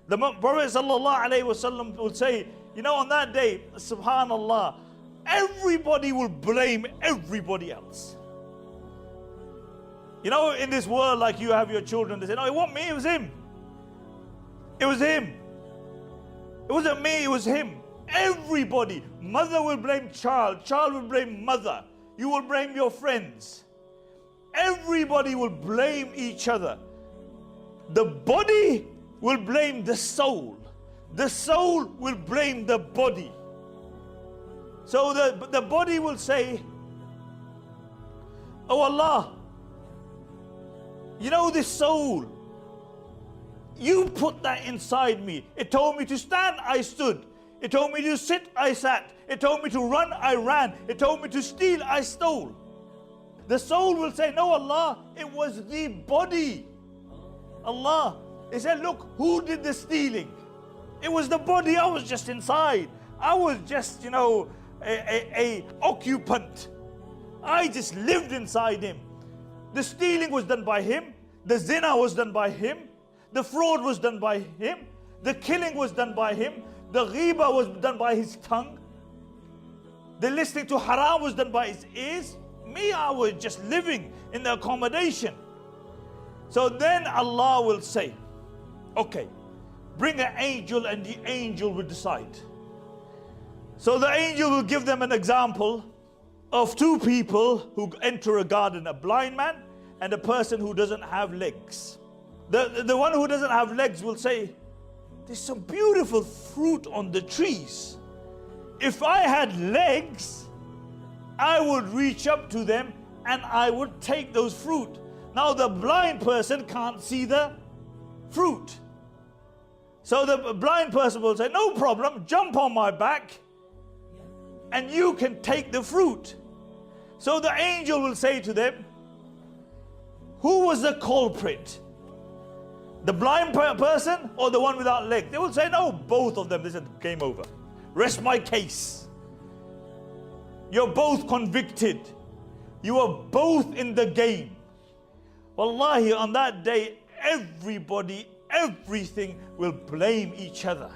The Prophet ﷺ would say, you know, on that day, subhanallah, everybody will blame everybody else. You know, in this world, like you have your children, they say, no, it wasn't me, it was him. It was him. It wasn't me, it was him. Everybody. Mother will blame child, child will blame mother. You will blame your friends. Everybody will blame each other. The body will blame the soul. The soul will blame the body. So the body will say, oh Allah, you know this soul, you put that inside me. It told me to stand, I stood. It told me to sit, I sat. It told me to run, I ran. It told me to steal, I stole. The soul will say, no Allah, it was the body. Allah, He said, look, who did the stealing? It was the body, I was just inside. I was just, you know, a occupant. I just lived inside him. The stealing was done by him. The zina was done by him. The fraud was done by him. The killing was done by him. The ghiba was done by his tongue. The listening to haram was done by his ears. Me, I was just living in the accommodation. So then Allah will say, okay, bring an angel and the angel will decide. So the angel will give them an example of two people who enter a garden, a blind man and a person who doesn't have legs. The one who doesn't have legs will say, there's some beautiful fruit on the trees. If I had legs, I would reach up to them and I would take those fruit. Now the blind person can't see the fruit. So the blind person will say, no problem, jump on my back and you can take the fruit. So the angel will say to them, who was the culprit? The blind person or the one without legs? They will say, no, both of them. They said, game over. Rest my case. You're both convicted. You are both in the game. Wallahi, on that day, everybody, everything will blame each other.